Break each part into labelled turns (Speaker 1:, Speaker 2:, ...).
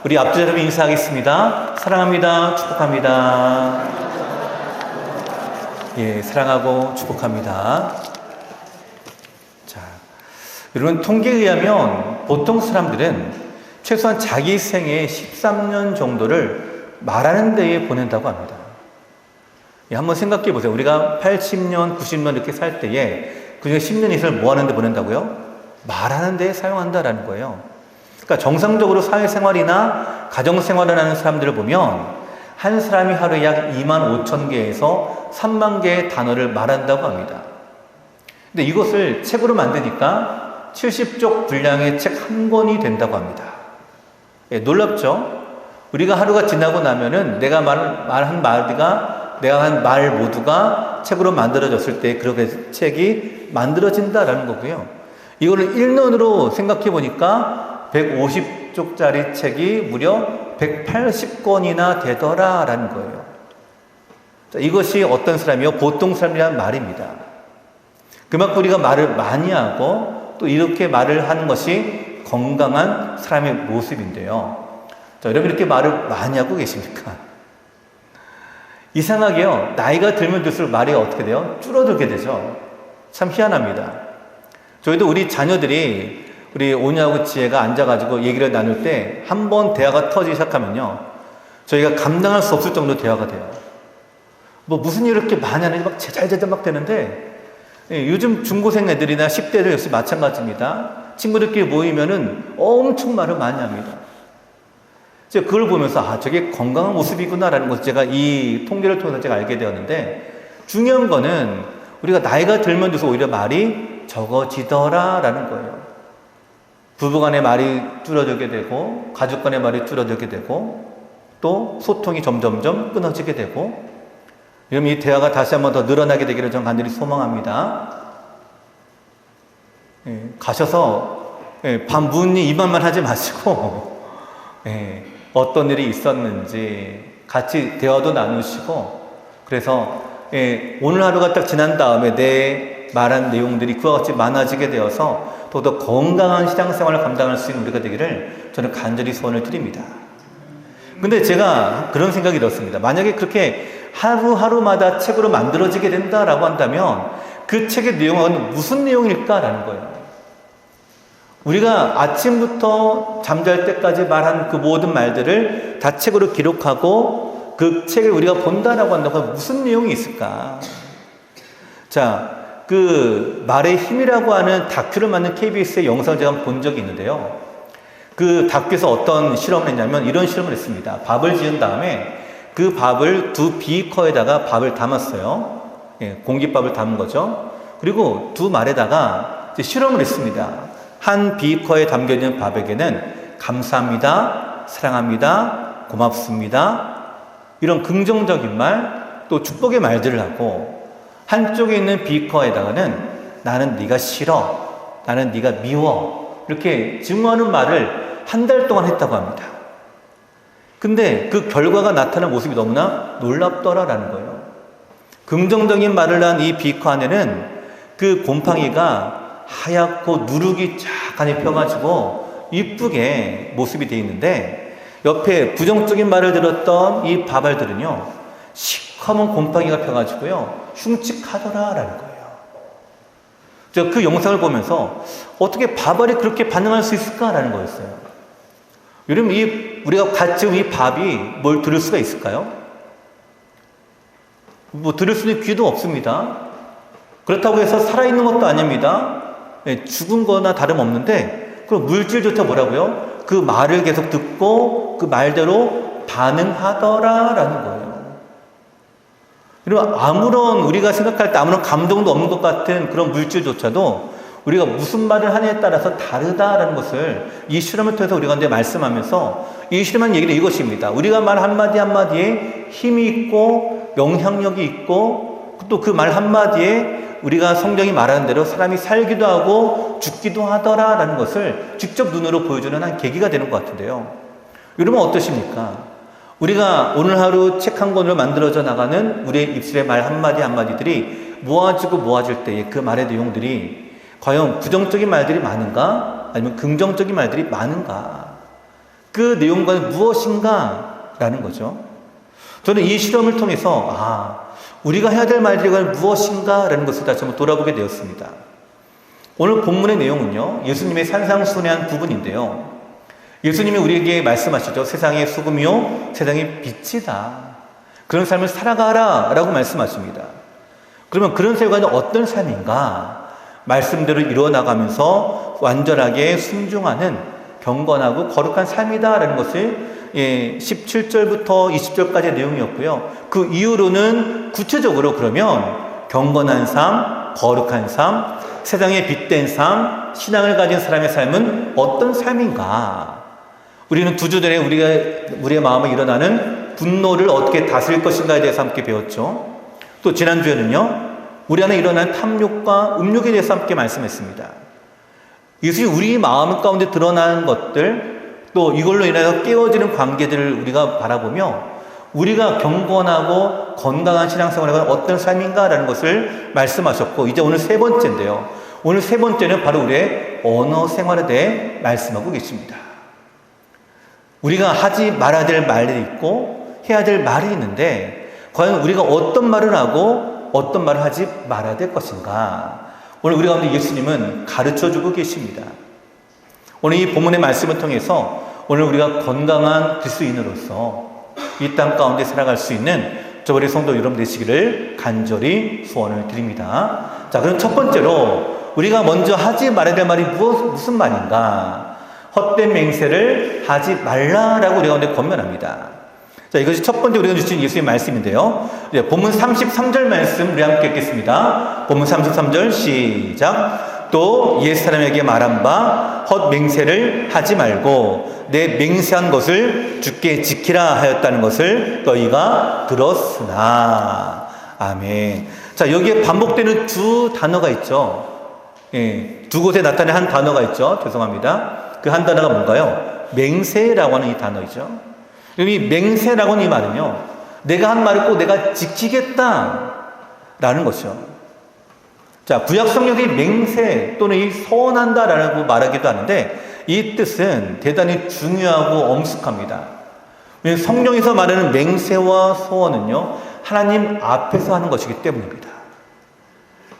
Speaker 1: 우리 앞뒤 여러분 인사하겠습니다. 사랑합니다. 축복합니다. 예, 사랑하고 축복합니다. 자, 여러분 통계에 의하면 보통 사람들은 최소한 자기 생애 13년 정도를 말하는 데에 보낸다고 합니다. 예, 한번 생각해 보세요. 우리가 80년, 90년 이렇게 살 때에 그중에 10년 이상을 뭐 하는 데 보낸다고요? 말하는 데에 사용한다라는 거예요. 그러니까 정상적으로 사회생활이나 가정생활을 하는 사람들을 보면 한 사람이 하루에 약 2만 5천 개에서 3만 개의 단어를 말한다고 합니다. 근데 이것을 책으로 만드니까 70쪽 분량의 책 한 권이 된다고 합니다. 예, 놀랍죠? 우리가 하루가 지나고 나면은 내가 말한 말 모두가 책으로 만들어졌을 때 그렇게 책이 만들어진다라는 거고요. 이거를 1년으로 생각해 보니까 150쪽짜리 책이 무려 180권이나 되더라라는 거예요. 자, 이것이 어떤 사람이요? 보통 사람이란 말입니다. 그만큼 우리가 말을 많이 하고 또 이렇게 말을 하는 것이 건강한 사람의 모습인데요. 자, 여러분 이렇게 말을 많이 하고 계십니까? 이상하게요. 나이가 들면 들수록 말이 어떻게 돼요? 줄어들게 되죠. 참 희한합니다. 저희도 우리 자녀들이 우리 오냐하고 지혜가 앉아가지고 얘기를 나눌 때 한 번 대화가 터지기 시작하면요. 저희가 감당할 수 없을 정도로 대화가 돼요. 뭐 무슨 일을 이렇게 많이 하는지 막 제잘제잘 막 되는데 예, 요즘 중고생 애들이나 10대들 역시 마찬가지입니다. 친구들끼리 모이면은 엄청 말을 많이 합니다. 제가 그걸 보면서 저게 건강한 모습이구나라는 것을 제가 이 통계를 통해서 제가 알게 되었는데 중요한 거는 우리가 나이가 들면 들수록 오히려 말이 적어지더라라는 거예요. 부부간의 말이 줄어들게 되고 가족간의 말이 줄어들게 되고 또 소통이 점점점 끊어지게 되고 그럼 이 대화가 다시 한번 더 늘어나게 되기를 저는 간절히 소망합니다. 예, 가셔서 반문이 이만만 하지 마시고 어떤 일이 있었는지 같이 대화도 나누시고 그래서 오늘 하루가 딱 지난 다음에 내 말한 내용들이 그와 같이 많아지게 되어서 더더 건강한 신앙생활을 감당할 수 있는 우리가 되기를 저는 간절히 소원을 드립니다. 근데 제가 그런 생각이 들었습니다. 만약에 그렇게 하루하루마다 책으로 만들어지게 된다라고 한다면 그 책의 내용은 무슨 내용일까라는 거예요. 우리가 아침부터 잠잘 때까지 말한 그 모든 말들을 다 책으로 기록하고 그 책을 우리가 본다라고 한다면 무슨 내용이 있을까? 자, 그 말의 힘이라고 하는 다큐를 만든 KBS의 영상을 제가 본 적이 있는데요. 그 다큐에서 어떤 실험을 했냐면 이런 실험을 했습니다. 밥을 지은 다음에 그 밥을 두 비커에다가 밥을 담았어요. 공깃밥을 담은 거죠. 그리고 두 말에다가 실험을 했습니다. 한 비커에 담겨있는 밥에게는 감사합니다, 사랑합니다, 고맙습니다 이런 긍정적인 말, 또 축복의 말들을 하고 한쪽에 있는 비커에다가는 나는 네가 싫어, 나는 네가 미워 이렇게 증오하는 말을 한 달 동안 했다고 합니다. 근데 그 결과가 나타난 모습이 너무나 놀랍더라라는 거예요. 긍정적인 말을 한 이 비커 안에는 그 곰팡이가 하얗고 누룩이 쫙 안에 펴가지고 이쁘게 모습이 되어 있는데 옆에 부정적인 말을 들었던 이 밥알들은요 시커먼 곰팡이가 펴가지고요 흉측하더라라는 거예요. 제가 그 영상을 보면서 어떻게 밥알이 그렇게 반응할 수 있을까라는 거였어요. 여러분 우리가 같이 이 밥이 뭘 들을 수가 있을까요? 뭐 들을 수 있는 귀도 없습니다. 그렇다고 해서 살아있는 것도 아닙니다. 죽은 거나 다름없는데 그럼 물질조차 뭐라고요? 그 말을 계속 듣고 그 말대로 반응하더라라는 거예요. 여러분 아무런 우리가 생각할 때 아무런 감동도 없는 것 같은 그런 물질조차도 우리가 무슨 말을 하느냐에 따라서 다르다라는 것을 이 실험을 통해서 우리가 이제 말씀하면서 이 실험한 얘기는 이것입니다. 우리가 말 한마디 한마디에 힘이 있고 영향력이 있고 또 그 말 한마디에 우리가 성경이 말하는 대로 사람이 살기도 하고 죽기도 하더라라는 것을 직접 눈으로 보여주는 한 계기가 되는 것 같은데요. 여러분 어떠십니까? 우리가 오늘 하루 책 한 권으로 만들어져 나가는 우리의 입술의 말 한마디 한마디들이 모아지고 모아질 때의 그 말의 내용들이 과연 부정적인 말들이 많은가? 아니면 긍정적인 말들이 많은가? 그 내용과는 무엇인가? 라는 거죠. 저는 이 실험을 통해서 우리가 해야 될 말들이 무엇인가? 라는 것을 다시 한번 돌아보게 되었습니다. 오늘 본문의 내용은요, 예수님의 산상순례한 부분인데요. 예수님이 우리에게 말씀하시죠. 세상의 소금이요, 세상의 빛이다. 그런 삶을 살아가라 라고 말씀하십니다. 그러면 그런 삶은 어떤 삶인가? 말씀대로 이루어나가면서 완전하게 순종하는 경건하고 거룩한 삶이다라는 것을 17절부터 20절까지의 내용이었고요. 그 이후로는 구체적으로 그러면 경건한 삶, 거룩한 삶, 세상에 빛된 삶, 신앙을 가진 사람의 삶은 어떤 삶인가? 우리는 2주 전에 우리의 마음에 일어나는 분노를 어떻게 다스릴 것인가에 대해서 함께 배웠죠. 또 지난주에는요, 우리 안에 일어나는 탐욕과 음욕에 대해서 함께 말씀했습니다. 이것이 우리 마음 가운데 드러나는 것들, 또 이걸로 인해서 깨어지는 관계들을 우리가 바라보며 우리가 경건하고 건강한 신앙생활을 하는 어떤 삶인가라는 것을 말씀하셨고, 이제 오늘 3번째인데요. 오늘 3번째는 바로 우리의 언어 생활에 대해 말씀하고 계십니다. 우리가 하지 말아야 될 말이 있고 해야 될 말이 있는데 과연 우리가 어떤 말을 하고 어떤 말을 하지 말아야 될 것인가? 오늘 우리 가운데 예수님은 가르쳐주고 계십니다. 오늘 이 본문의 말씀을 통해서 오늘 우리가 건강한 그리스도인으로서 이 땅 가운데 살아갈 수 있는 저번에 성도 여러분 되시기를 간절히 소원을 드립니다. 자, 그럼 첫 번째로 우리가 먼저 하지 말아야 될 말이 무슨 말인가? 헛된 맹세를 하지 말라라고 우리 가운데 권면합니다. 자, 이것이 첫 번째 우리가 주신 예수님의 말씀인데요. 본문 33절 말씀 우리 함께 읽겠습니다. 본문 33절 시작. 또 옛 사람에게 말한 바 헛맹세를 하지 말고 내 맹세한 것을 주께 지키라 하였다는 것을 너희가 들었으나. 아멘. 자, 여기에 반복되는 두 단어가 있죠. 두 곳에 나타나는 한 단어가 있죠. 죄송합니다. 그 한 단어가 뭔가요? 맹세라고 하는 이 단어이죠. 이 맹세라고 하는 이 말은요, 내가 한 말을 꼭 내가 지키겠다 라는 것이죠. 자, 구약 성경의 맹세 또는 이 서원한다 라고 말하기도 하는데 이 뜻은 대단히 중요하고 엄숙합니다. 성경에서 말하는 맹세와 서원은요, 하나님 앞에서 하는 것이기 때문입니다.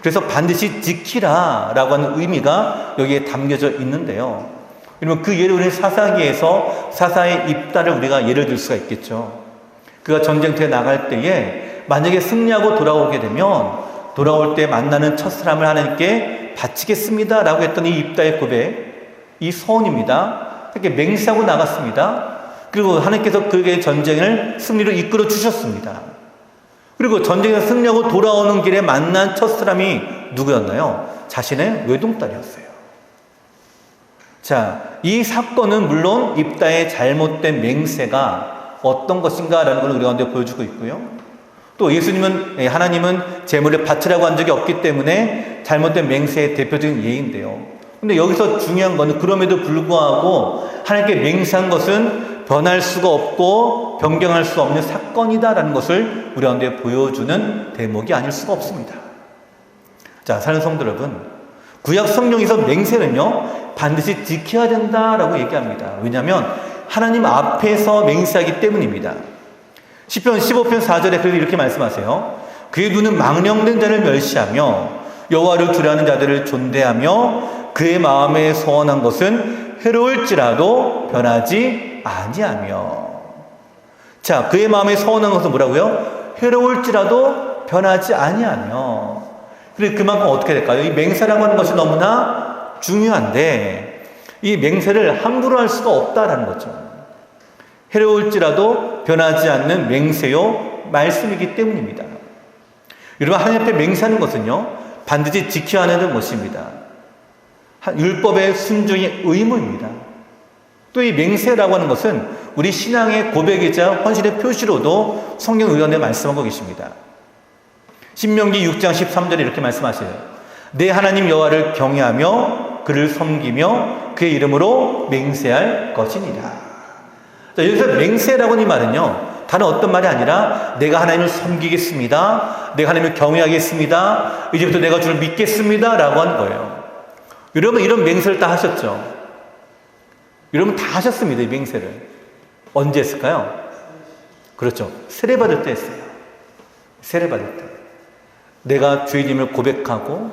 Speaker 1: 그래서 반드시 지키라 라고 하는 의미가 여기에 담겨져 있는데요. 그러면 그 예를 우리는 사사기에서 사사의 입다를 우리가 예를 들 수가 있겠죠. 그가 전쟁터에 나갈 때에 만약에 승리하고 돌아오게 되면 돌아올 때 만나는 첫 사람을 하나님께 바치겠습니다 라고 했던 이 입다의 고백, 이 서원입니다. 이렇게 맹세하고 나갔습니다. 그리고 하나님께서 그에게 전쟁을 승리로 이끌어 주셨습니다. 그리고 전쟁에서 승리하고 돌아오는 길에 만난 첫 사람이 누구였나요? 자신의 외동딸이었어요. 자, 이 사건은 물론 입다의 잘못된 맹세가 어떤 것인가라는 걸 우리 가운데 보여주고 있고요. 또 예수님은, 하나님은 제물을 바치라고 한 적이 없기 때문에 잘못된 맹세의 대표적인 예인데요. 근데 여기서 중요한 것은 그럼에도 불구하고 하나님께 맹세한 것은 변할 수가 없고 변경할 수 없는 사건이다라는 것을 우리 가운데 보여주는 대목이 아닐 수가 없습니다. 자, 사랑하는 성도 여러분, 구약 성경에서 맹세는요, 반드시 지켜야 된다라고 얘기합니다. 왜냐하면 하나님 앞에서 맹세하기 때문입니다. 시편 15편 4절에 그래도 이렇게 말씀하세요. 그의 눈은 망령된 자를 멸시하며 여호와를 두려워하는 자들을 존대하며 그의 마음에 소원한 것은 해로울지라도 변하지 아니하며. 자, 그의 마음에 소원한 것은 뭐라고요? 해로울지라도 변하지 아니하며. 그래서 그만큼 어떻게 될까요? 이 맹세라고 하는 것이 너무나 중요한데 이 맹세를 함부로 할 수가 없다라는 거죠. 해로울지라도 변하지 않는 맹세요 말씀이기 때문입니다. 여러분, 하나님 앞에 맹세하는 것은요, 반드시 지켜야 하는 것입니다. 율법의 순종이 의무입니다. 또 이 맹세라고 하는 것은 우리 신앙의 고백이자 헌신의 표시로도 성경 의원에 말씀하고 계십니다. 신명기 6장 13절에 이렇게 말씀하세요. 내 하나님 여호와를 경외하며 그를 섬기며 그의 이름으로 맹세할 것이니라. 자, 여기서 맹세라고 하는 이 말은요, 다른 어떤 말이 아니라 내가 하나님을 섬기겠습니다, 내가 하나님을 경외하겠습니다, 이제부터 내가 주를 믿겠습니다 라고 하는 거예요. 여러분, 이런 맹세를 다 하셨죠? 여러분 다 하셨습니다, 이 맹세를. 언제 했을까요? 그렇죠. 세례받을 때 했어요. 세례받을 때. 내가 죄인임을 고백하고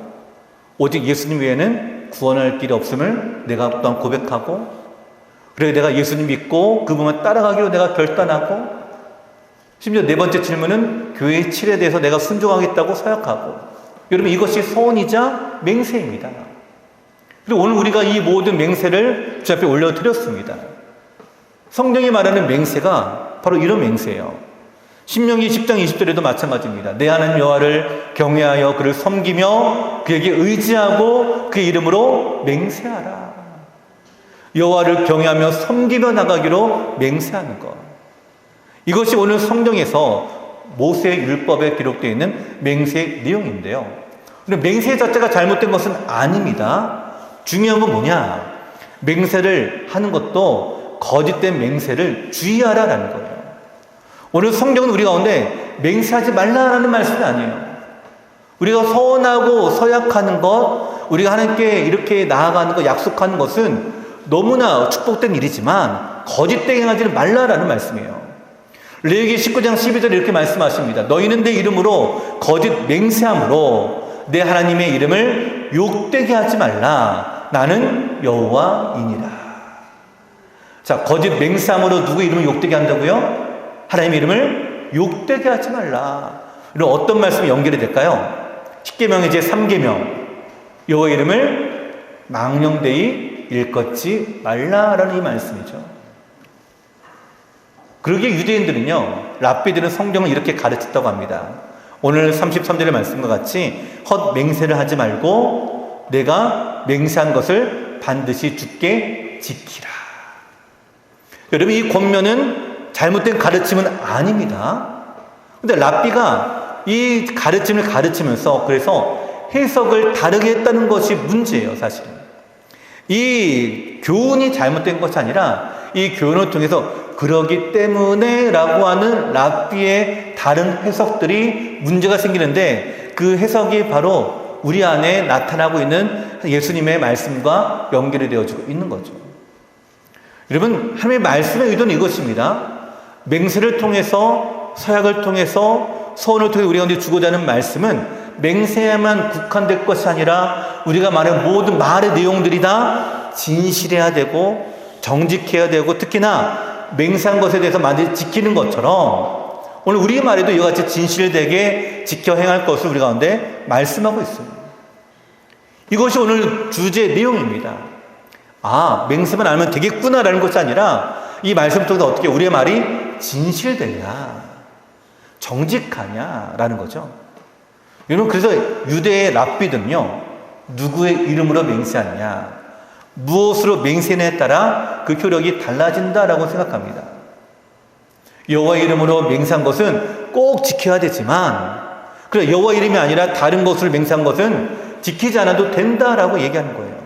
Speaker 1: 오직 예수님 외에는 구원할 길이 없음을 내가 또한 고백하고, 그래 내가 예수님 믿고 그분만 따라가기로 내가 결단하고, 심지어 네 번째 질문은 교회의 칠에 대해서 내가 순종하겠다고 서약하고. 여러분, 이것이 소원이자 맹세입니다. 그리고 오늘 우리가 이 모든 맹세를 주 앞에 올려드렸습니다. 성경이 말하는 맹세가 바로 이런 맹세예요. 신명기 10장 20절에도 마찬가지입니다. 내 하나님 여호와를 경외하여 그를 섬기며 그에게 의지하고 그의 이름으로 맹세하라. 여호와를 경외하며 섬기며 나가기로 맹세하는 것. 이것이 오늘 성경에서 모세의 율법에 기록되어 있는 맹세의 내용인데요. 근데 맹세 자체가 잘못된 것은 아닙니다. 중요한 건 뭐냐? 맹세를 하는 것도 거짓된 맹세를 주의하라라는 거예요. 오늘 성경은 우리 가운데 맹세하지 말라라는 말씀이 아니에요. 우리가 서원하고 서약하는 것, 우리가 하나님께 이렇게 나아가는 것, 약속하는 것은 너무나 축복된 일이지만 거짓되게 행하지 말라라는 말씀이에요. 레위기 19장 12절에 이렇게 말씀하십니다. 너희는 내 이름으로 거짓 맹세함으로 내 하나님의 이름을 욕되게 하지 말라. 나는 여호와이니라. 자, 거짓 맹세함으로 누구의 이름을 욕되게 한다고요? 하나님의 이름을 욕되게 하지 말라. 이런 어떤 말씀이 연결이 될까요? 10계명의 제 3계명, 여호와의 이름을 망령되이 일컫지 말라라는 이 말씀이죠. 그러기에 유대인들은요, 랍비들은 성경을 이렇게 가르쳤다고 합니다. 오늘 33절의 말씀과 같이 헛 맹세를 하지 말고 내가 맹세한 것을 반드시 주께 지키라. 여러분, 이 권면은 잘못된 가르침은 아닙니다. 근데 랍비가 이 가르침을 가르치면서 그래서 해석을 다르게 했다는 것이 문제예요, 사실은. 이 교훈이 잘못된 것이 아니라 이 교훈을 통해서 그러기 때문에 라고 하는 랍비의 다른 해석들이 문제가 생기는데, 그 해석이 바로 우리 안에 나타나고 있는 예수님의 말씀과 연결이 되어지고 있는 거죠. 여러분, 하나님의 말씀의 의도는 이것입니다. 맹세를 통해서, 서약을 통해서, 서원을 통해 우리 가운데 주고자 하는 말씀은 맹세에만 국한될 것이 아니라 우리가 말하는 모든 말의 내용들이 다 진실해야 되고 정직해야 되고, 특히나 맹세한 것에 대해서 반드시 지키는 것처럼 오늘 우리의 말에도 이와 같이 진실되게 지켜 행할 것을 우리 가운데 말씀하고 있습니다. 이것이 오늘 주제의 내용입니다. 아, 맹세만 알면 되겠구나라는 것이 아니라 이 말씀 통해서 어떻게 우리의 말이 진실되냐, 정직하냐라는 거죠. 여러분, 그래서 유대의 랍비들은요, 누구의 이름으로 맹세하느냐, 무엇으로 맹세냐에 따라 그 효력이 달라진다라고 생각합니다. 여호와의 이름으로 맹세한 것은 꼭 지켜야 되지만, 그래 여호와 이름이 아니라 다른 것으로 맹세한 것은 지키지 않아도 된다라고 얘기하는 거예요.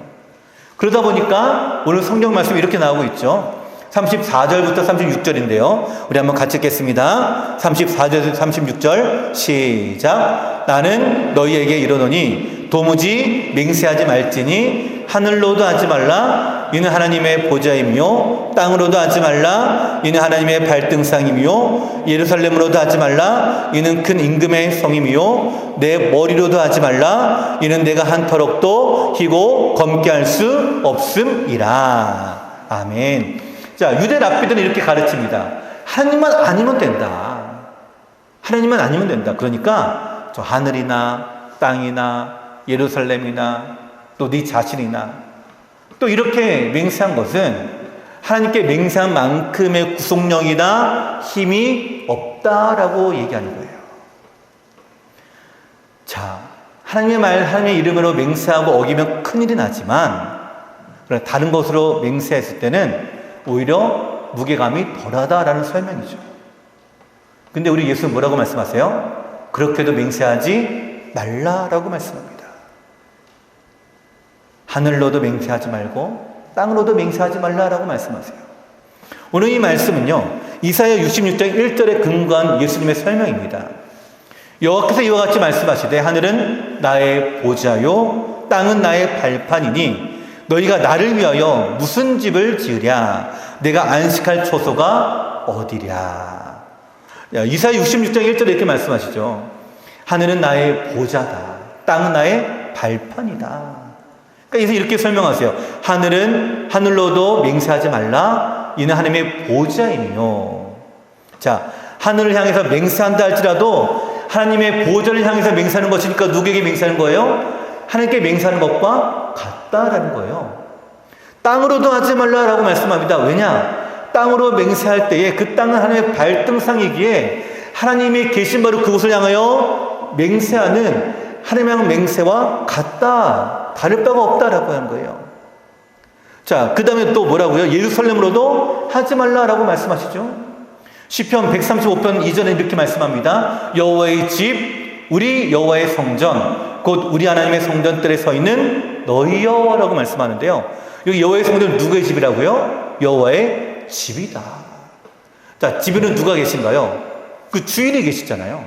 Speaker 1: 그러다 보니까 오늘 성경 말씀이 이렇게 나오고 있죠. 34절부터 36절인데요. 우리 한번 같이 읽겠습니다. 34절에서 36절 시작. 나는 너희에게 이르노니 도무지 맹세하지 말지니 하늘로도 하지 말라. 이는 하나님의 보좌이며 땅으로도 하지 말라. 이는 하나님의 발등상이며 예루살렘으로도 하지 말라. 이는 큰 임금의 성이며 내 머리로도 하지 말라. 이는 내가 한 터럭도 희고 검게 할 수 없음이라. 아멘. 자, 유대 랍비들은 이렇게 가르칩니다. 하나님만 아니면 된다. 하나님만 아니면 된다. 그러니까 저 하늘이나 땅이나 예루살렘이나 또 네 자신이나 또 이렇게 맹세한 것은 하나님께 맹세한 만큼의 구속력이나 힘이 없다라고 얘기하는 거예요. 자, 하나님의 말, 하나님의 이름으로 맹세하고 어기면 큰일이 나지만 다른 것으로 맹세했을 때는 오히려 무게감이 덜하다라는 설명이죠. 근데 우리 예수는 뭐라고 말씀하세요? 그렇게도 맹세하지 말라라고 말씀합니다. 하늘로도 맹세하지 말고 땅으로도 맹세하지 말라라고 말씀하세요. 오늘 이 말씀은요, 이사야 66장 1절에 근거한 예수님의 설명입니다. 여호와께서 이와 같이 말씀하시되 하늘은 나의 보좌요 땅은 나의 발판이니 너희가 나를 위하여 무슨 집을 지으랴. 내가 안식할 초소가 어디랴. 이사야 66장 1절에 이렇게 말씀하시죠. 하늘은 나의 보좌다. 땅은 나의 발판이다. 그러니까 이렇게 설명하세요. 하늘은 하늘로도 맹세하지 말라. 이는 하나님의 보좌이며. 자, 하늘을 향해서 맹세한다 할지라도 하나님의 보좌를 향해서 맹세하는 것이니까 누구에게 맹세하는 거예요? 하나님께 맹세하는 것과 같다라는 거예요. 땅으로도 하지 말라라고 말씀합니다. 왜냐? 땅으로 맹세할 때에 그 땅은 하나님의 발등상이기에 하나님이 계신 바로 그곳을 향하여 맹세하는 하나님의 향한 맹세와 같다. 다를 바가 없다라고 하는 거예요. 자, 그 다음에 또 뭐라고요? 예루살렘으로도 하지 말라라고 말씀하시죠. 시편 135편 이전에 이렇게 말씀합니다. 여호와의 집, 우리 여호와의 성전, 곧 우리 하나님의 성전들에 서 있는 너희여라고 말씀하는데요. 여기 여호와의 성전은 누구의 집이라고요? 여호와의 집이다. 자, 집에는 누가 계신가요? 그 주인이 계시잖아요.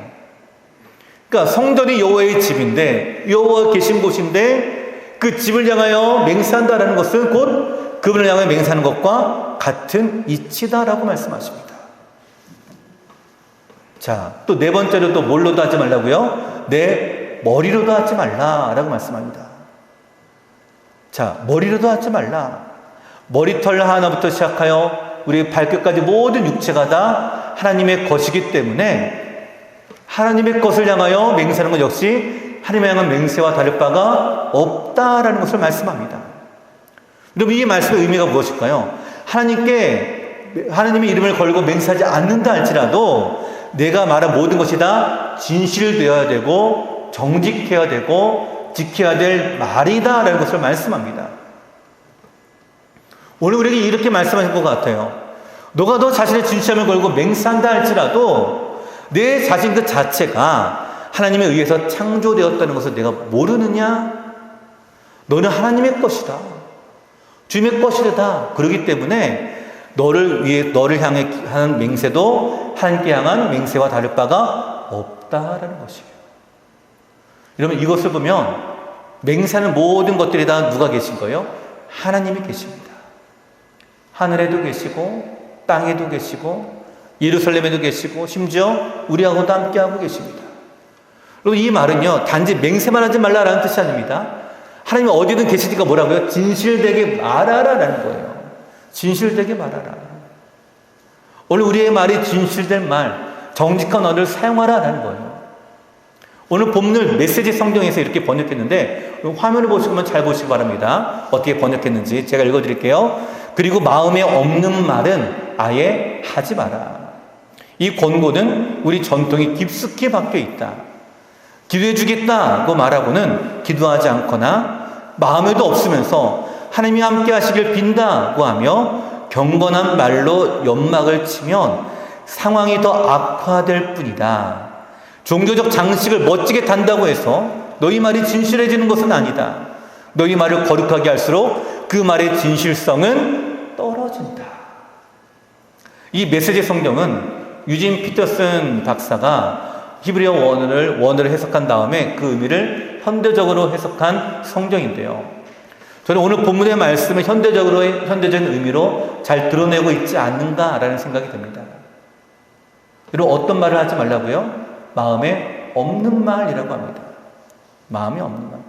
Speaker 1: 그러니까 성전이 여호와의 집인데, 여호와가 계신 곳인데 그 집을 향하여 맹세한다라는 것은 곧 그분을 향하여 맹세하는 것과 같은 이치다라고 말씀하십니다. 자, 또 네 번째로 또 뭘로도 하지 말라고요? 내 머리로도 하지 말라라고 말씀합니다. 자, 머리로도 하지 말라. 머리털 하나부터 시작하여 우리 발끝까지 모든 육체가 다 하나님의 것이기 때문에 하나님의 것을 향하여 맹세하는 것 역시 하나님의 향한 맹세와 다를 바가 없다라는 것을 말씀합니다. 여러분, 이 말씀의 의미가 무엇일까요? 하나님의 이름을 걸고 맹세하지 않는다 할지라도 내가 말한 모든 것이 다 진실되어야 되고 정직해야 되고 지켜야 될 말이다 라는 것을 말씀합니다. 오늘 우리에게 이렇게 말씀하신 것 같아요. 너가 너 자신의 진실함을 걸고 맹세한다 할지라도 내 자신 그 자체가 하나님에 의해서 창조되었다는 것을 내가 모르느냐? 너는 하나님의 것이다. 주님의 것이다. 그렇기 때문에 너를 향해 하는 맹세도 하나님께 향한 맹세와 다를 바가 없다라는 것이에요. 여러분, 이것을 보면 맹세하는 모든 것들이 다 누가 계신 거예요? 하나님이 계십니다. 하늘에도 계시고 땅에도 계시고 예루살렘에도 계시고 심지어 우리하고도 함께하고 계십니다. 그리고 이 말은요, 단지 맹세만 하지 말라라는 뜻이 아닙니다. 하나님이 어디든 계시니까 뭐라고요? 진실되게 말하라라는 거예요. 진실되게 말하라. 오늘 우리의 말이 진실된 말, 정직한 언어를 사용하라라는 거예요. 오늘 본문을 메시지 성경에서 이렇게 번역했는데 화면을 보시면 잘 보시기 바랍니다. 어떻게 번역했는지 제가 읽어드릴게요. 그리고 마음에 없는 말은 아예 하지 마라. 이 권고는 우리 전통이 깊숙이 박혀 있다. 기도해 주겠다고 말하고는 기도하지 않거나 마음에도 없으면서 하나님이 함께 하시길 빈다고 하며 경건한 말로 연막을 치면 상황이 더 악화될 뿐이다. 종교적 장식을 멋지게 단다고 해서 너희 말이 진실해지는 것은 아니다. 너희 말을 거룩하게 할수록 그 말의 진실성은 떨어진다. 이 메시지 성경은 유진 피터슨 박사가 히브리어 원어를 해석한 다음에 그 의미를 현대적으로 해석한 성경인데요. 저는 오늘 본문의 말씀을 현대적인 의미로 잘 드러내고 있지 않는가라는 생각이 듭니다. 그리고 어떤 말을 하지 말라고요? 마음에 없는 말이라고 합니다. 마음에 없는 말.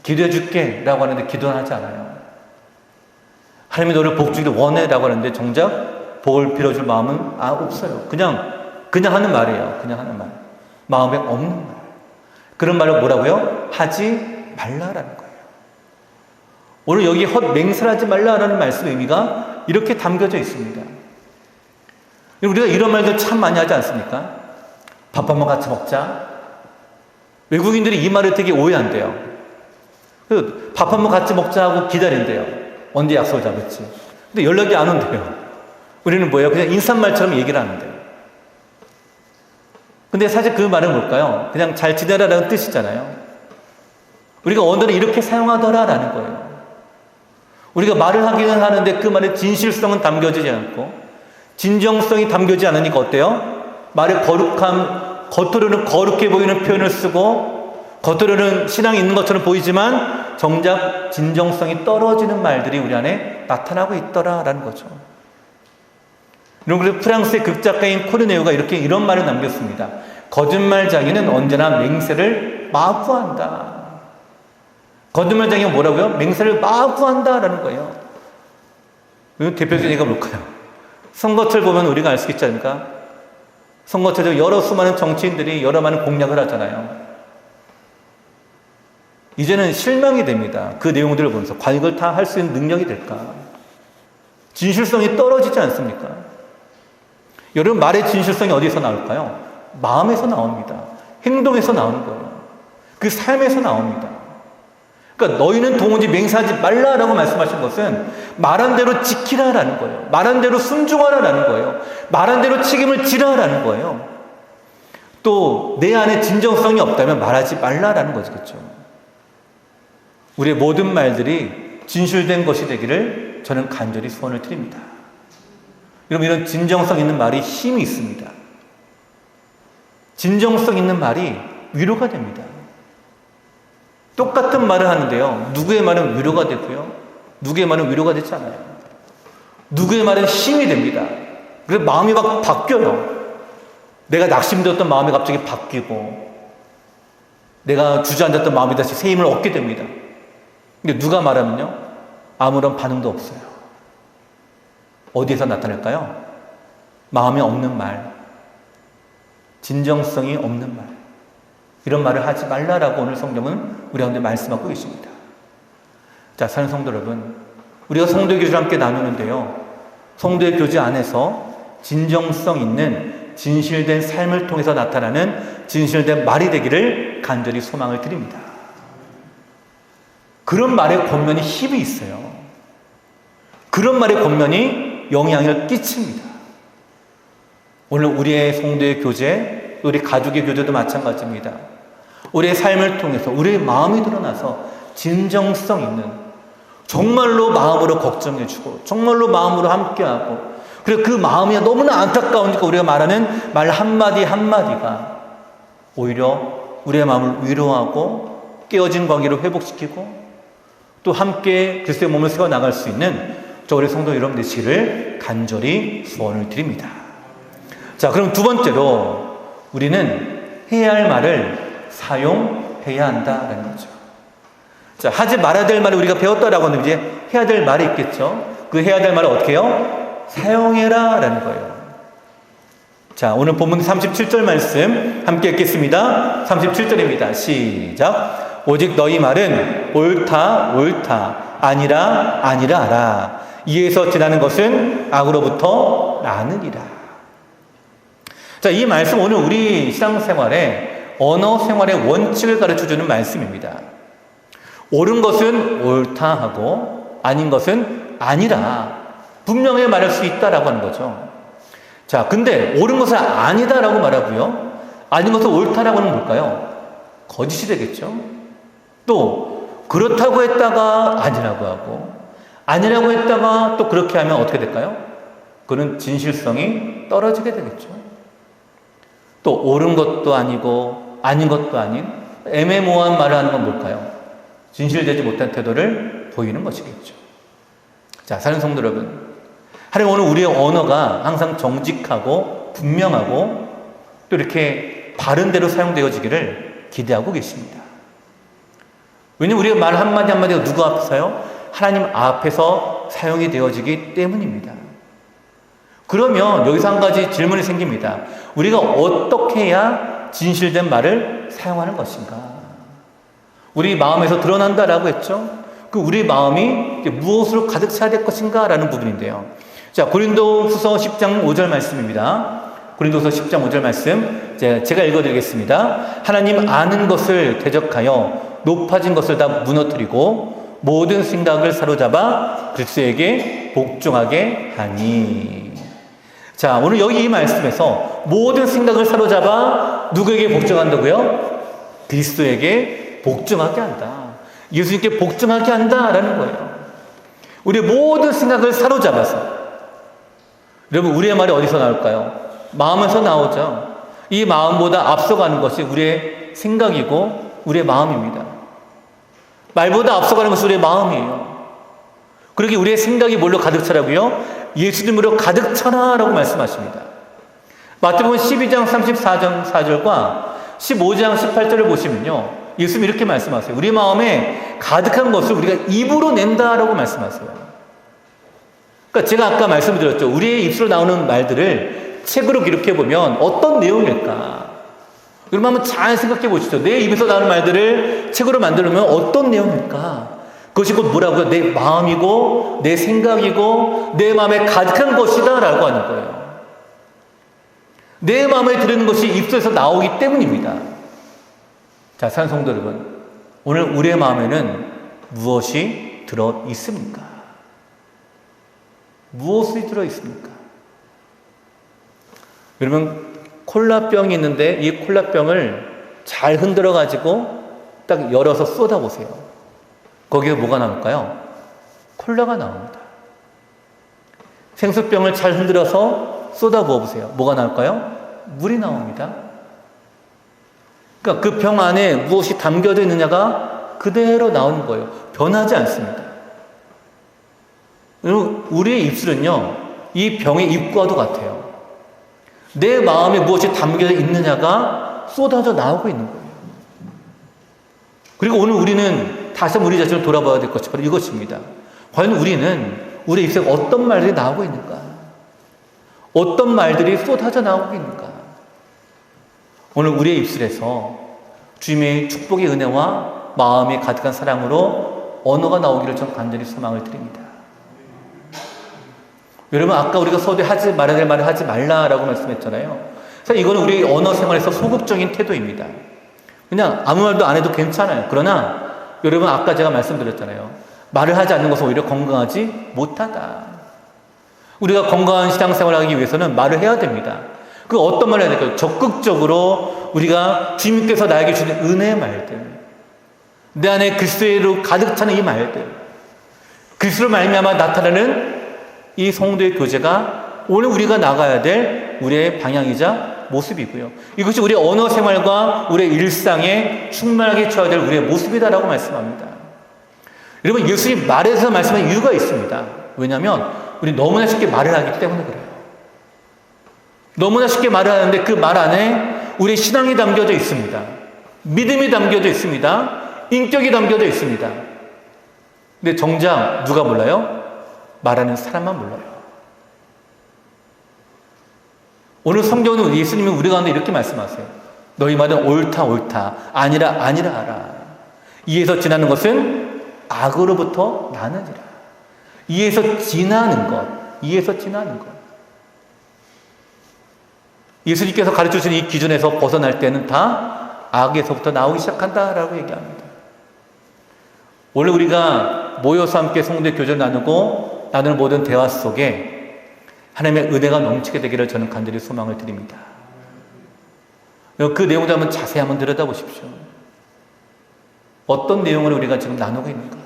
Speaker 1: 기도해 줄게 라고 하는데 기도는 하지 않아요. 하나님이 너를 복 주기를 원해 라고 하는데 정작 복을 빌어줄 마음은 없어요. 그냥 하는 말이에요. 그냥 하는 말. 마음에 없는 말. 그런 말을 뭐라고요? 하지 말라라는 거예요. 오늘 여기 맹세하지 말라라는 말씀의 의미가 이렇게 담겨져 있습니다. 우리가 이런 말들 참 많이 하지 않습니까? 밥 한번 같이 먹자. 외국인들이 이 말을 되게 오해한대요. 밥 한번 같이 먹자 하고 기다린대요. 언제 약속을 잡을지. 근데 연락이 안 온대요. 우리는 뭐예요? 그냥 인사말처럼 얘기를 하는데요. 근데 사실 그 말은 뭘까요? 그냥 잘 지내라라는 뜻이잖아요. 우리가 언어를 이렇게 사용하더라라는 거예요. 우리가 말을 하기는 하는데 그 말의 진실성은 담겨지지 않고 진정성이 담겨지지 않으니까 어때요? 말의 겉으로는 거룩해 보이는 표현을 쓰고 겉으로는 신앙이 있는 것처럼 보이지만 정작 진정성이 떨어지는 말들이 우리 안에 나타나고 있더라라는 거죠. 여러분, 그래서 프랑스의 극작가인 코르네오가 이런 말을 남겼습니다. 거짓말쟁이는 언제나 맹세를 마구한다. 거짓말쟁이가 뭐라고요? 맹세를 마구한다라는 거예요. 대표적인 예가 뭘까요? 선거철 보면 우리가 알 수 있지 않습니까? 선거철에 여러 수많은 정치인들이 여러 많은 공약을 하잖아요. 이제는 실망이 됩니다. 그 내용들을 보면서 과연 이걸 다 할 수 있는 능력이 될까? 진실성이 떨어지지 않습니까? 여러분, 말의 진실성이 어디서 나올까요? 마음에서 나옵니다. 행동에서 나오는 거예요. 그 삶에서 나옵니다. 그러니까 너희는 도무지 맹세하지 말라라고 말씀하신 것은 말한 대로 지키라라는 거예요. 말한 대로 순종하라라는 거예요. 말한 대로 책임을 지라라는 거예요. 또 내 안에 진정성이 없다면 말하지 말라라는 거죠. 그렇죠? 우리의 모든 말들이 진실된 것이 되기를 저는 간절히 소원을 드립니다. 여러분, 이런 진정성 있는 말이 힘이 있습니다. 진정성 있는 말이 위로가 됩니다. 똑같은 말을 하는데요, 누구의 말은 위로가 되고요, 누구의 말은 위로가 되지 않아요. 누구의 말은 힘이 됩니다. 그래서 마음이 막 바뀌어요. 내가 낙심되었던 마음이 갑자기 바뀌고, 내가 주저앉았던 마음이 다시 새 힘을 얻게 됩니다. 근데 누가 말하면요, 아무런 반응도 없어요. 어디에서 나타날까요? 마음이 없는 말, 진정성이 없는 말, 이런 말을 하지 말라라고 오늘 성경은 우리 가운데 말씀하고 계십니다. 자, 사랑하는 성도 여러분, 우리가 성도의 교제를 함께 나누는데요, 성도의 교제 안에서 진정성 있는 진실된 삶을 통해서 나타나는 진실된 말이 되기를 간절히 소망을 드립니다. 그런 말의 권면이 힘이 있어요. 그런 말의 권면이 영향을 끼칩니다. 오늘 우리의 성도의 교제, 우리 가족의 교제도 마찬가지입니다. 우리의 삶을 통해서 우리의 마음이 드러나서 진정성 있는, 정말로 마음으로 걱정해주고 정말로 마음으로 함께하고, 그리고 그 마음이 너무나 안타까우니까 우리가 말하는 말 한마디 한마디가 오히려 우리의 마음을 위로하고 깨어진 관계를 회복시키고 또 함께 그리스도의 몸을 세워나갈 수 있는 저 우리 성도 여러분 되시기를 간절히 소원을 드립니다. 자, 그럼 두 번째로 우리는 해야 할 말을 사용해야 한다라는 거죠. 자, 하지 말아야 될 말을 우리가 배웠다라고 하면 이제 해야 될 말이 있겠죠. 그 해야 될 말을 어떻게 해요? 사용해라 라는 거예요. 자, 오늘 본문 37절 말씀 함께 읽겠습니다. 37절입니다. 시작. 오직 너희 말은 옳다 옳다, 아니라 아니라 하라. 이에서 지나는 것은 악으로부터 나느니라. 자, 이 말씀 오늘 우리 신앙생활에 언어 생활의 원칙을 가르쳐주는 말씀입니다. 옳은 것은 옳다 하고 아닌 것은 아니라 분명히 말할 수 있다라고 하는 거죠. 자, 근데 옳은 것은 아니다라고 말하고요, 아닌 것은 옳다라고 하는 뭘까요? 거짓이 되겠죠. 또 그렇다고 했다가 아니라고 하고, 아니라고 했다가 또 그렇게 하면 어떻게 될까요? 그는 진실성이 떨어지게 되겠죠. 또 옳은 것도 아니고 아닌 것도 아닌 애매모호한 말을 하는 건 뭘까요? 진실되지 못한 태도를 보이는 것이겠죠. 자, 사랑하는 성도 여러분, 하나님 오늘 우리의 언어가 항상 정직하고 분명하고 또 이렇게 바른 대로 사용되어지기를 기대하고 계십니다. 왜냐하면 우리가 말 한마디 한마디가 누구 앞에서요? 하나님 앞에서 사용이 되어지기 때문입니다. 그러면 여기서 한 가지 질문이 생깁니다. 우리가 어떻게 해야 진실된 말을 사용하는 것인가? 우리 마음에서 드러난다라고 했죠? 그 우리 마음이 무엇으로 가득 차야 될 것인가? 라는 부분인데요. 자, 고린도후서 10장 5절 말씀입니다. 고린도후서 10장 5절 말씀 제가 읽어드리겠습니다. 하나님 아는 것을 대적하여 높아진 것을 다 무너뜨리고 모든 생각을 사로잡아 그리스도에게 복종하게 하니. 자, 오늘 여기 이 말씀에서 모든 생각을 사로잡아 누구에게 복종한다고요? 그리스도에게 복종하게 한다. 예수님께 복종하게 한다라는 거예요. 우리의 모든 생각을 사로잡아서. 여러분, 우리의 말이 어디서 나올까요? 마음에서 나오죠. 이 마음보다 앞서가는 것이 우리의 생각이고 우리의 마음입니다. 말보다 앞서가는 것이 우리의 마음이에요. 그러기 우리의 생각이 뭘로 가득 차라고요? 예수님으로 가득 차라 라고 말씀하십니다. 마태복음 12장 34절과 15장 18절을 보시면요, 예수님이 이렇게 말씀하세요. 우리 마음에 가득한 것을 우리가 입으로 낸다라고 말씀하세요. 그러니까 제가 아까 말씀드렸죠. 우리의 입술로 나오는 말들을 책으로 기록해 보면 어떤 내용일까? 여러분 한번 잘 생각해 보시죠. 내 입에서 나오는 말들을 책으로 만들면 어떤 내용일까? 그것이 곧 뭐라고요? 내 마음이고 내 생각이고 내 마음에 가득한 것이다 라고 하는 거예요. 내 마음에 들은 것이 입술에서 나오기 때문입니다. 자, 사랑하는 성도 여러분, 오늘 우리의 마음에는 무엇이 들어 있습니까? 무엇이 들어 있습니까? 여러분, 콜라병이 있는데 이 콜라병을 잘 흔들어 가지고 딱 열어서 쏟아보세요. 거기에 뭐가 나올까요? 콜라가 나옵니다. 생수병을 잘 흔들어서 쏟아 부어보세요. 뭐가 나올까요? 물이 나옵니다. 그러니까 그 병 안에 무엇이 담겨져 있느냐가 그대로 나오는 거예요. 변하지 않습니다. 우리의 입술은요, 이 병의 입과도 같아요. 내 마음에 무엇이 담겨져 있느냐가 쏟아져 나오고 있는 거예요. 그리고 오늘 우리는 다시 한번 우리 자신을 돌아봐야 될 것이 바로 이것입니다. 과연 우리는 우리 입술에 어떤 말들이 나오고 있는가? 어떤 말들이 쏟아져 나오고 있는가? 오늘 우리의 입술에서 주님의 축복의 은혜와 마음이 가득한 사랑으로 언어가 나오기를 저는 간절히 소망을 드립니다. 여러분, 아까 우리가 서두에 하지 말아야 될 말을 하지 말라라고 말씀했잖아요. 사실 이거는 우리 언어 생활에서 소극적인 태도입니다. 그냥 아무 말도 안 해도 괜찮아요. 그러나 여러분, 아까 제가 말씀드렸잖아요. 말을 하지 않는 것은 오히려 건강하지 못하다. 우리가 건강한 신앙생활을 하기 위해서는 말을 해야 됩니다. 그 어떤 말을 해야 될까요? 적극적으로 우리가 주님께서 나에게 주는 은혜의 말들, 내 안에 그리스도로 가득 차는 이 말들, 그리스도로 말미암아 나타나는 이 성도의 교제가 오늘 우리가 나가야 될 우리의 방향이자 모습이고요. 이것이 우리의 언어 생활과 우리의 일상에 충만하게 채워야 될 우리의 모습이다라고 말씀합니다. 여러분, 예수님이 말에서 말씀한 이유가 있습니다. 왜냐하면 우리 너무나 쉽게 말을 하기 때문에 그래요. 너무나 쉽게 말을 하는데 그 말 안에 우리의 신앙이 담겨져 있습니다. 믿음이 담겨져 있습니다. 인격이 담겨져 있습니다. 근데 정작 누가 몰라요? 말하는 사람만 몰라요. 오늘 성경은 예수님이 우리 가운데 이렇게 말씀하세요. 너희 말은 옳다 옳다, 아니라 아니라 하라. 이에서 지나는 것은 악으로부터 나느니라. 이에서 지나는 것, 이에서 지나는 것. 예수님께서 가르쳐주신 이 기준에서 벗어날 때는 다 악에서부터 나오기 시작한다라고 얘기합니다. 오늘 우리가 모여서 함께 성도의 교제를 나누고 나누는 모든 대화 속에 하나님의 은혜가 넘치게 되기를 저는 간절히 소망을 드립니다. 그 내용을 한번 자세히 한번 들여다보십시오. 어떤 내용을 우리가 지금 나누고 있는가?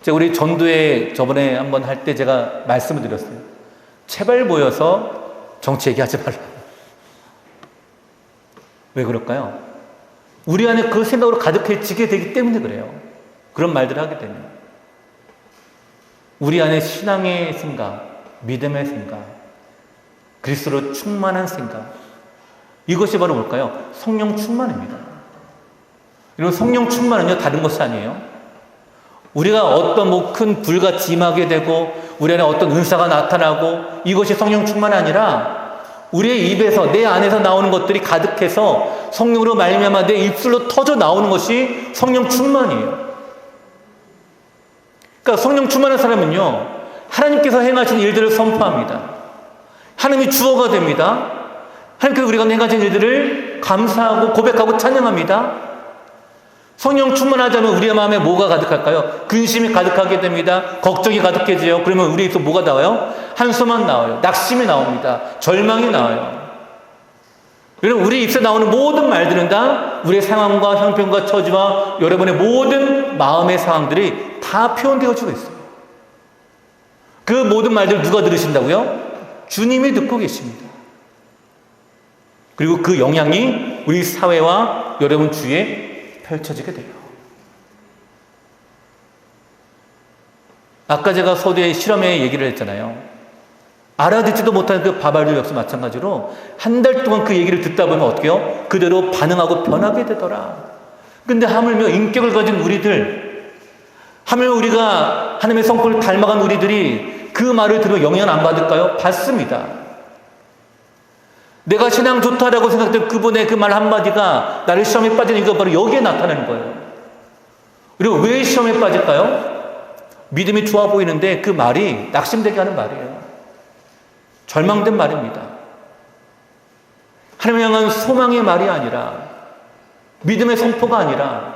Speaker 1: 제가 우리 전도회 저번에 한번 할 때 제가 말씀을 드렸어요. 제발 모여서 정치 얘기하지 말라. 왜 그럴까요? 우리 안에 그 생각으로 가득해지게 되기 때문에 그래요. 그런 말들을 하게 되면. 우리 안에 신앙의 생각, 믿음의 생각, 그리스도로 충만한 생각, 이것이 바로 뭘까요? 성령 충만입니다. 여러분, 성령 충만은요, 다른 것이 아니에요. 우리가 어떤 큰 불같이 임하게 되고 우리 안에 어떤 은사가 나타나고 이것이 성령 충만이 아니라 우리의 입에서, 내 안에서 나오는 것들이 가득해서 성령으로 말미암아 내 입술로 터져 나오는 것이 성령 충만이에요. 그러니까 성령 충만한 사람은요, 하나님께서 행하신 일들을 선포합니다. 하나님이 주어가 됩니다. 하나님께서 우리가 행하신 일들을 감사하고 고백하고 찬양합니다. 성령 충만하자면 우리의 마음에 뭐가 가득할까요? 근심이 가득하게 됩니다. 걱정이 가득해져요. 그러면 우리에서 뭐가 나와요? 한숨만 나와요. 낙심이 나옵니다. 절망이 나와요. 여러분, 우리 입에 나오는 모든 말들은 다 우리의 상황과 형편과 처지와 여러분의 모든 마음의 상황들이 다 표현되어지고 있어요. 그 모든 말들 누가 들으신다고요? 주님이 듣고 계십니다. 그리고 그 영향이 우리 사회와 여러분 주위에 펼쳐지게 돼요. 아까 제가 서두에 실험의 얘기를 했잖아요. 알아듣지도 못하는 그 바발들 역시 마찬가지로 한 달 동안 그 얘기를 듣다 보면 어떻게 해요? 그대로 반응하고 변하게 되더라. 근데 하물며 인격을 가진 우리들, 하물며 우리가 하나님의 성품을 닮아간 우리들이 그 말을 들으면 영향 안 받을까요? 받습니다. 내가 신앙 좋다라고 생각했던 그분의 그 말 한마디가 나를 시험에 빠지는 이유가 바로 여기에 나타나는 거예요. 그리고 왜 시험에 빠질까요? 믿음이 좋아 보이는데 그 말이 낙심되게 하는 말이에요. 절망된 말입니다. 하나님을 향한 소망의 말이 아니라, 믿음의 선포가 아니라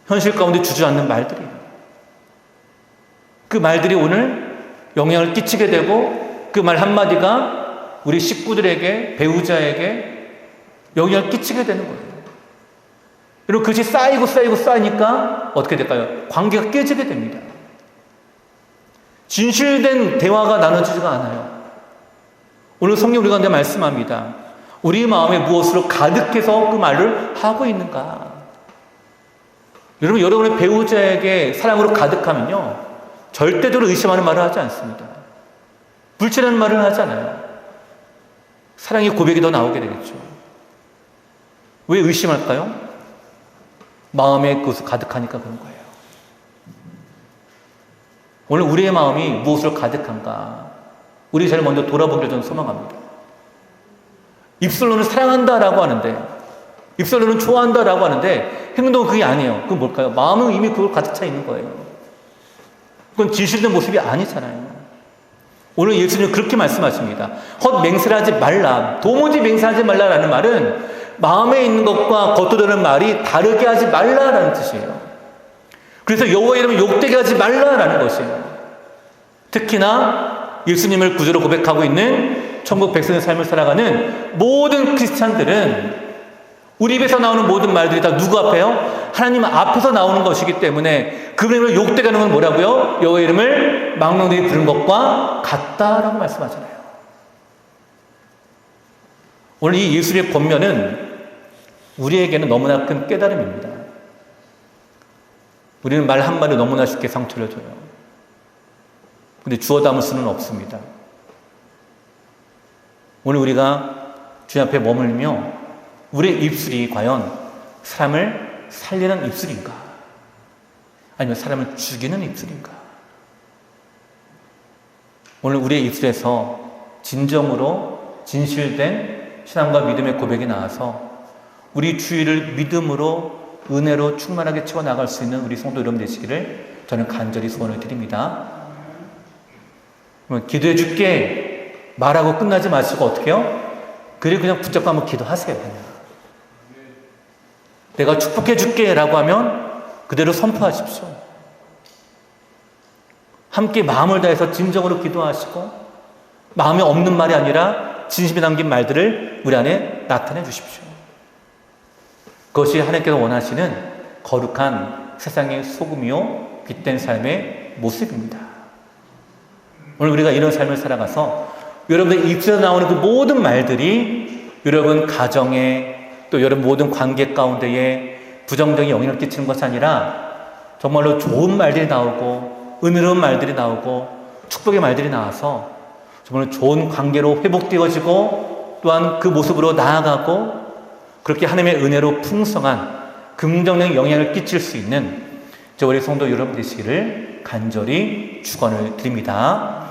Speaker 1: 현실 가운데 주저앉는 말들이에요. 그 말들이 오늘 영향을 끼치게 되고 그 말 한마디가 우리 식구들에게, 배우자에게 영향을 끼치게 되는 거예요. 그리고 그것이 쌓이니까 어떻게 될까요? 관계가 깨지게 됩니다. 진실된 대화가 나눠지지가 않아요. 오늘 성경 우리 가운데 말씀합니다. 우리 마음에 무엇으로 가득해서 그 말을 하고 있는가? 여러분, 여러분의 배우자에게 사랑으로 가득하면요, 절대적으로 의심하는 말을 하지 않습니다. 불신하는 말을 하지 않아요. 사랑의 고백이 더 나오게 되겠죠. 왜 의심할까요? 마음에 그것을 가득하니까 그런 거예요. 오늘 우리의 마음이 무엇으로 가득한가? 우리 자를 먼저 돌아보기를 저는 소망합니다. 입술로는 사랑한다라고 하는데, 입술로는 좋아한다라고 하는데 행동은 그게 아니에요. 그건 뭘까요? 마음은 이미 그걸 가득 차 있는 거예요. 그건 진실된 모습이 아니잖아요. 오늘 예수님은 그렇게 말씀하십니다. 헛맹세하지 말라. 도무지 맹세하지 말라라는 말은 마음에 있는 것과 겉으로 드러나는 말이 다르게 하지 말라라는 뜻이에요. 그래서 여호와 이름을 욕되게 하지 말라라는 것이에요. 특히나 예수님을 구주로 고백하고 있는 천국 백성의 삶을 살아가는 모든 크리스찬들은 우리 입에서 나오는 모든 말들이 다 누구 앞에요? 하나님 앞에서 나오는 것이기 때문에 그 이름을 욕되게 하는 건 뭐라고요? 여호와 이름을 망령되게 부른 것과 같다라고 말씀하잖아요. 오늘 이 예수의 권면은 우리에게는 너무나 큰 깨달음입니다. 우리는 말 한마디 너무나 쉽게 상처를 줘요. 근데 주워 담을 수는 없습니다. 오늘 우리가 주님 앞에 머물며 우리의 입술이 과연 사람을 살리는 입술인가? 아니면 사람을 죽이는 입술인가? 오늘 우리의 입술에서 진정으로 진실된 신앙과 믿음의 고백이 나와서 우리 주위를 믿음으로 은혜로 충만하게 채워나갈 수 있는 우리 성도 여러분 되시기를 저는 간절히 소원을 드립니다. 기도해 줄게 말하고 끝나지 마시고 어떻게 해요? 그리고 그냥 붙잡고 한번 기도하세요. 그냥. 내가 축복해 줄게 라고 하면 그대로 선포하십시오. 함께 마음을 다해서 진정으로 기도하시고 마음에 없는 말이 아니라 진심이 담긴 말들을 우리 안에 나타내 주십시오. 그것이 하나님께서 원하시는 거룩한 세상의 소금이요 빛된 삶의 모습입니다. 오늘 우리가 이런 삶을 살아가서 여러분의 입술에서 나오는 그 모든 말들이 여러분 가정에 또 여러분 모든 관계 가운데에 부정적인 영향을 끼치는 것이 아니라 정말로 좋은 말들이 나오고 은혜로운 말들이 나오고 축복의 말들이 나와서 정말로 좋은 관계로 회복되어지고 또한 그 모습으로 나아가고 그렇게 하나님의 은혜로 풍성한 긍정적인 영향을 끼칠 수 있는 우리 성도 여러분 되시기를 간절히 축원을 드립니다.